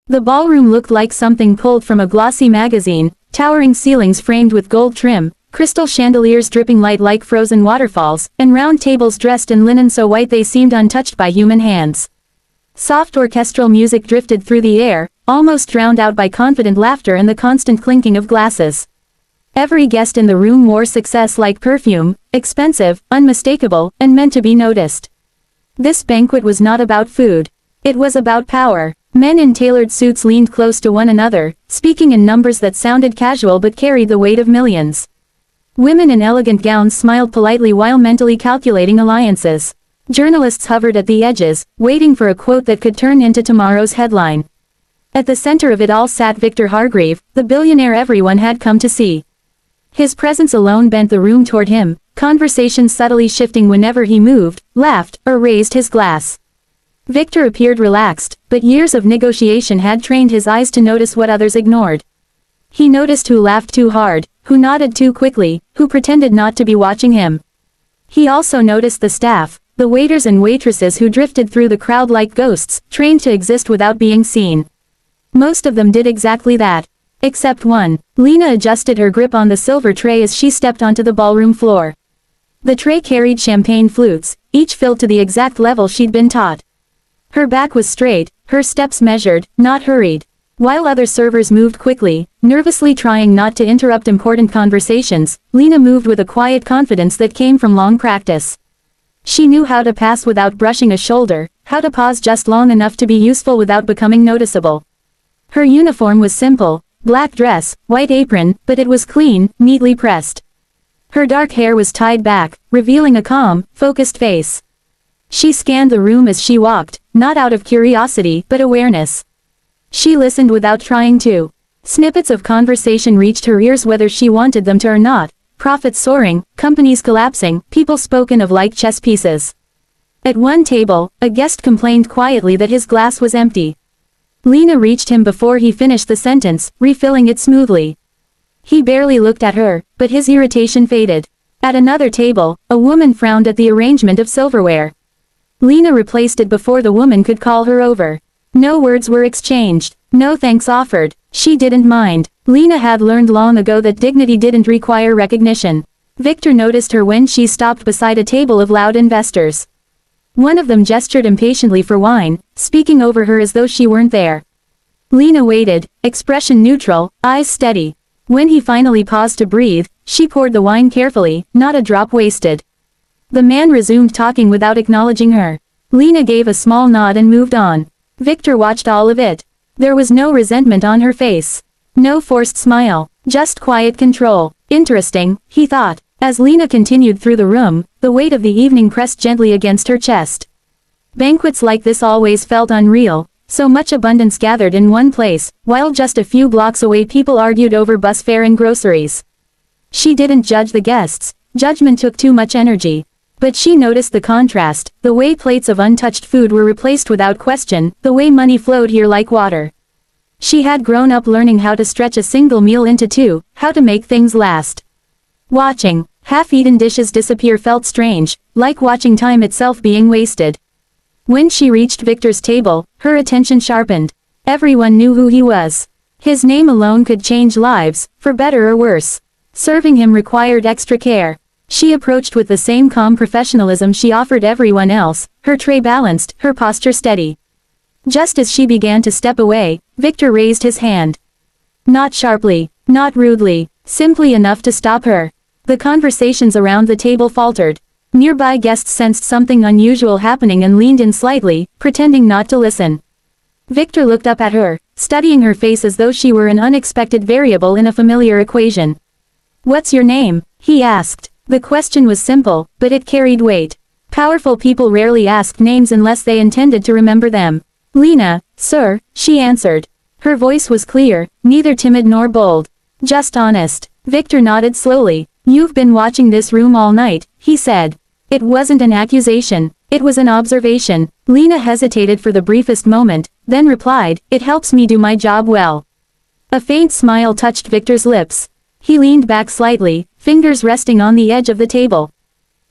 The ballroom looked like something pulled from a glossy magazine, towering ceilings framed with gold trim, crystal chandeliers dripping light like frozen waterfalls, and round tables dressed in linen so white they seemed untouched by human hands. Soft orchestral music drifted through the air, almost drowned out by confident laughter and the constant clinking of glasses. Every guest in the room wore success like perfume, expensive, unmistakable, and meant to be noticed. This banquet was not about food. It was about power. Men in tailored suits leaned close to one another, speaking in numbers that sounded casual but carried the weight of millions. Women in elegant gowns smiled politely while mentally calculating alliances. Journalists hovered at the edges, waiting for a quote that could turn into tomorrow's headline. At the center of it all sat Victor Hargreave, the billionaire everyone had come to see. His presence alone bent the room toward him, conversation subtly shifting whenever he moved, laughed, or raised his glass. Victor appeared relaxed, but years of negotiation had trained his eyes to notice what others ignored. He noticed who laughed too hard, who nodded too quickly, who pretended not to be watching him. He also noticed the staff, the waiters and waitresses who drifted through the crowd like ghosts, trained to exist without being seen. Most of them did exactly that. Except one. Lena adjusted her grip on the silver tray as she stepped onto the ballroom floor. The tray carried champagne flutes, each filled to the exact level she'd been taught. Her back was straight, her steps measured, not hurried. While other servers moved quickly, nervously trying not to interrupt important conversations, Lena moved with a quiet confidence that came from long practice. She knew how to pass without brushing a shoulder, how to pause just long enough to be useful without becoming noticeable. Her uniform was simple. Black dress, white apron, but it was clean, neatly pressed. Her dark hair was tied back, revealing a calm, focused face. She scanned the room as she walked, not out of curiosity, but awareness. She listened without trying to. Snippets of conversation reached her ears whether she wanted them to or not. Profits soaring, companies collapsing, people spoken of like chess pieces. At one table, a guest complained quietly that his glass was empty. Lena reached him before he finished the sentence, refilling it smoothly. He barely looked at her, but his irritation faded. At another table, a woman frowned at the arrangement of silverware. Lena replaced it before the woman could call her over. No words were exchanged, no thanks offered. She didn't mind. Lena had learned long ago that dignity didn't require recognition. Victor noticed her when she stopped beside a table of loud investors. One of them gestured impatiently for wine, speaking over her as though she weren't there. Lena waited, expression neutral, eyes steady. When he finally paused to breathe, she poured the wine carefully, not a drop wasted. The man resumed talking without acknowledging her. Lena gave a small nod and moved on. Victor watched all of it. There was no resentment on her face. No forced smile, just quiet control. Interesting, he thought. As Lena continued through the room, the weight of the evening pressed gently against her chest. Banquets like this always felt unreal, so much abundance gathered in one place, while just a few blocks away people argued over bus fare and groceries. She didn't judge the guests, judgment took too much energy. But she noticed the contrast, the way plates of untouched food were replaced without question, the way money flowed here like water. She had grown up learning how to stretch a single meal into two, how to make things last. Watching half-eaten dishes disappear felt strange, like watching time itself being wasted. When she reached Victor's table, her attention sharpened. Everyone knew who he was. His name alone could change lives, for better or worse. Serving him required extra care. She approached with the same calm professionalism she offered everyone else, her tray balanced, her posture steady. Just as she began to step away, Victor raised his hand. Not sharply, not rudely, simply enough to stop her. The conversations around the table faltered. Nearby guests sensed something unusual happening and leaned in slightly, pretending not to listen. Victor looked up at her, studying her face as though she were an unexpected variable in a familiar equation. "What's your name?" he asked. The question was simple, but it carried weight. Powerful people rarely asked names unless they intended to remember them. "Lena, sir," she answered. Her voice was clear, neither timid nor bold. Just honest. Victor nodded slowly. "You've been watching this room all night," he said. It wasn't an accusation, it was an observation. Lena hesitated for the briefest moment, then replied, "It helps me do my job well." A faint smile touched Victor's lips. He leaned back slightly, fingers resting on the edge of the table.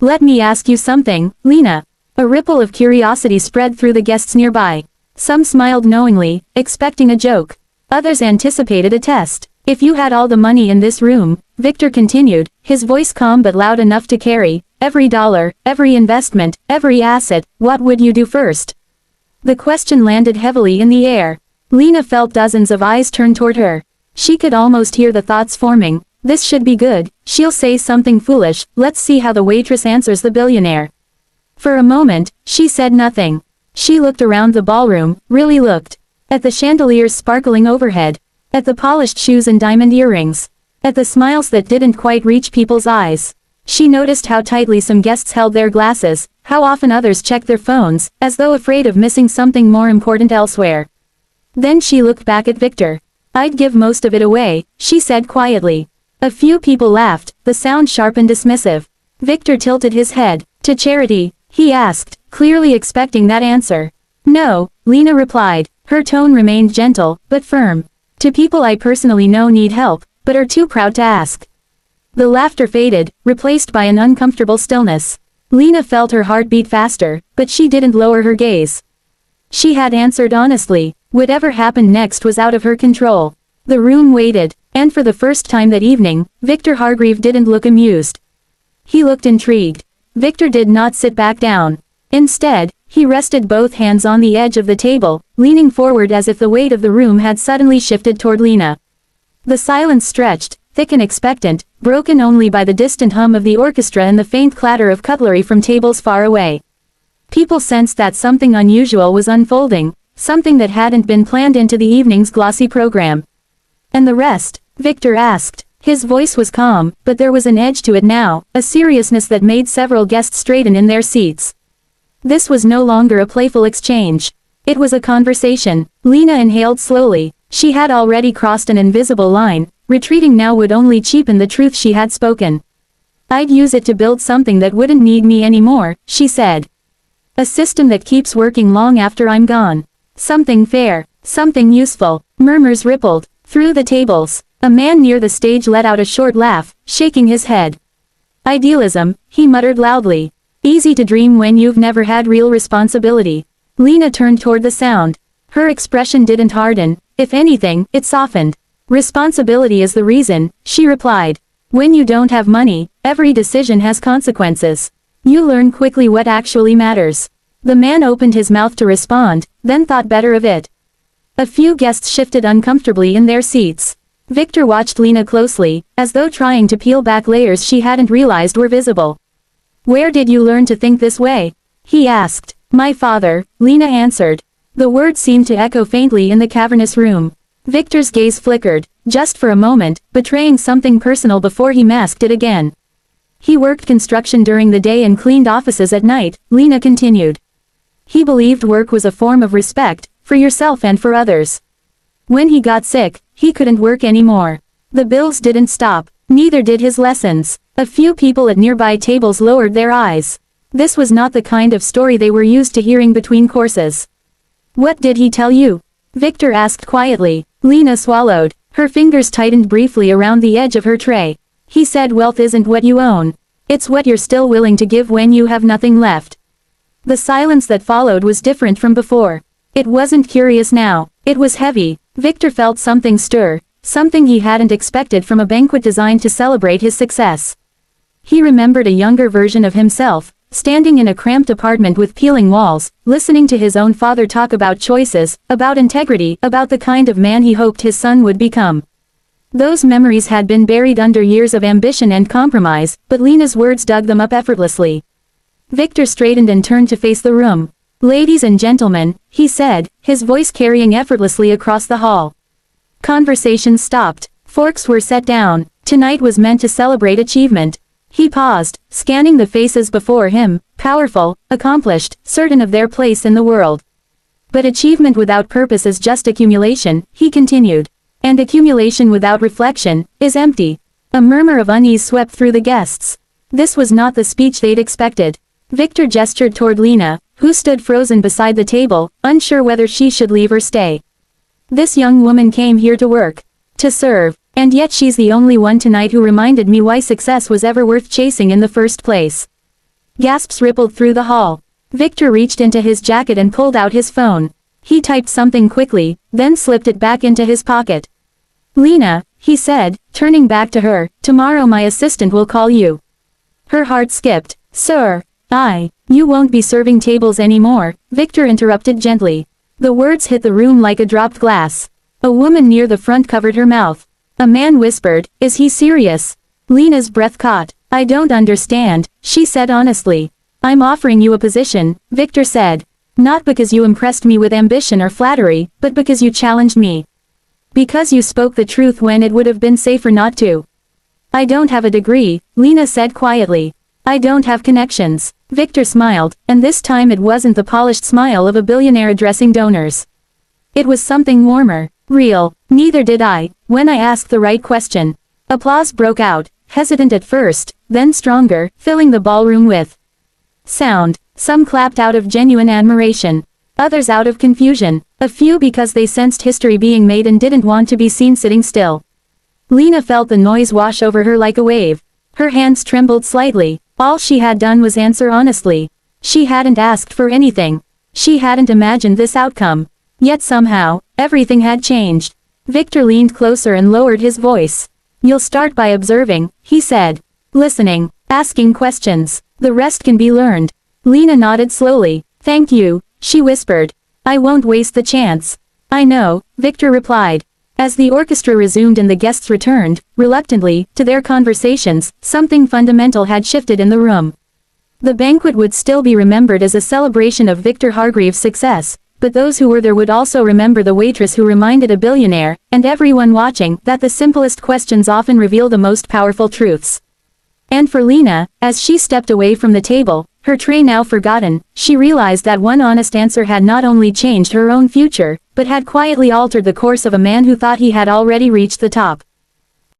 "Let me ask you something, Lena." A ripple of curiosity spread through the guests nearby. Some smiled knowingly, expecting a joke. Others anticipated a test. If you had all the money in this room, Victor continued, his voice calm but loud enough to carry, every dollar, every investment, every asset, what would you do first? The question landed heavily in the air. Lena felt dozens of eyes turn toward her. She could almost hear the thoughts forming. This should be good, she'll say something foolish, let's see how the waitress answers the billionaire. For a moment, she said nothing. She looked around the ballroom, really looked. At the chandeliers sparkling overhead. At the polished shoes and diamond earrings. At the smiles that didn't quite reach people's eyes. She noticed how tightly some guests held their glasses, how often others checked their phones, as though afraid of missing something more important elsewhere. Then she looked back at Victor. I'd give most of it away, she said quietly. A few people laughed, the sound sharp and dismissive. Victor tilted his head. To charity? He asked, clearly expecting that answer. No, Lena replied. Her tone remained gentle, but firm. To people I personally know need help, but are too proud to ask. The laughter faded, replaced by an uncomfortable stillness. Lena felt her heart beat faster, but she didn't lower her gaze. She had answered honestly. Whatever happened next was out of her control. The room waited, and for the first time that evening, Victor Hargreave didn't look amused. He looked intrigued. Victor did not sit back down. Instead, he rested both hands on the edge of the table, leaning forward as if the weight of the room had suddenly shifted toward Lena. The silence stretched, thick and expectant, broken only by the distant hum of the orchestra and the faint clatter of cutlery from tables far away. People sensed that something unusual was unfolding, something that hadn't been planned into the evening's glossy program. And the rest? Victor asked. His voice was calm, but there was an edge to it now, a seriousness that made several guests straighten in their seats. This was no longer a playful exchange. It was a conversation. Lena inhaled slowly. She had already crossed an invisible line. Retreating now would only cheapen the truth she had spoken. I'd use it to build something that wouldn't need me anymore, she said. A system that keeps working long after I'm gone. Something fair, something useful. Murmurs rippled through the tables. A man near the stage let out a short laugh, shaking his head. Idealism, he muttered loudly. Easy to dream when you've never had real responsibility. Lena turned toward the sound. Her expression didn't harden, if anything, it softened. Responsibility is the reason, she replied. When you don't have money, every decision has consequences. You learn quickly what actually matters. The man opened his mouth to respond, then thought better of it. A few guests shifted uncomfortably in their seats. Victor watched Lena closely, as though trying to peel back layers she hadn't realized were visible. Where did you learn to think this way? He asked. My father, Lena answered. The words seemed to echo faintly in the cavernous room. Victor's gaze flickered, just for a moment, betraying something personal before he masked it again. He worked construction during the day and cleaned offices at night, Lena continued. He believed work was a form of respect, for yourself and for others. When he got sick, he couldn't work anymore. The bills didn't stop, neither did his lessons. A few people at nearby tables lowered their eyes. This was not the kind of story they were used to hearing between courses. What did he tell you? Victor asked quietly. Lena swallowed. Her fingers tightened briefly around the edge of her tray. He said wealth isn't what you own. It's what you're still willing to give when you have nothing left. The silence that followed was different from before. It wasn't curious now. It was heavy. Victor felt something stir, something he hadn't expected from a banquet designed to celebrate his success. He remembered a younger version of himself, standing in a cramped apartment with peeling walls, listening to his own father talk about choices, about integrity, about the kind of man he hoped his son would become. Those memories had been buried under years of ambition and compromise, but Lena's words dug them up effortlessly. Victor straightened and turned to face the room. Ladies and gentlemen, he said, his voice carrying effortlessly across the hall. Conversation stopped. Forks were set down. Tonight was meant to celebrate achievement. He paused, scanning the faces before him, powerful, accomplished, certain of their place in the world. But achievement without purpose is just accumulation, he continued. And accumulation without reflection is empty. A murmur of unease swept through the guests. This was not the speech they'd expected. Victor gestured toward Lena, who stood frozen beside the table, unsure whether she should leave or stay. This young woman came here to work. To serve. And yet she's the only one tonight who reminded me why success was ever worth chasing in the first place. Gasps rippled through the hall. Victor reached into his jacket and pulled out his phone. He typed something quickly, then slipped it back into his pocket. "Lena," he said, turning back to her, "tomorrow my assistant will call you." Her heart skipped. "Sir, you won't be serving tables anymore," Victor interrupted gently. The words hit the room like a dropped glass. A woman near the front covered her mouth. A man whispered, "Is he serious?" Lena's breath caught. "I don't understand," she said honestly. "I'm offering you a position," Victor said. "Not because you impressed me with ambition or flattery, but because you challenged me. Because you spoke the truth when it would have been safer not to." "I don't have a degree," Lena said quietly. "I don't have connections." Victor smiled, and this time it wasn't the polished smile of a billionaire addressing donors. It was something warmer, real. "Neither did I, when I asked the right question." Applause broke out, hesitant at first, then stronger, filling the ballroom with sound. Some clapped out of genuine admiration. Others out of confusion. A few because they sensed history being made and didn't want to be seen sitting still. Lena felt the noise wash over her like a wave. Her hands trembled slightly. All she had done was answer honestly. She hadn't asked for anything. She hadn't imagined this outcome. Yet somehow, everything had changed. Victor leaned closer and lowered his voice. "You'll start by observing," he said. "Listening, asking questions. The rest can be learned." Lena nodded slowly. "Thank you," she whispered. "I won't waste the chance." "I know," Victor replied. As the orchestra resumed and the guests returned, reluctantly, to their conversations, something fundamental had shifted in the room. The banquet would still be remembered as a celebration of Victor Hargreaves' success, but those who were there would also remember the waitress who reminded a billionaire, and everyone watching, that the simplest questions often reveal the most powerful truths. And for Lena, as she stepped away from the table, her tray now forgotten, she realized that one honest answer had not only changed her own future, but had quietly altered the course of a man who thought he had already reached the top.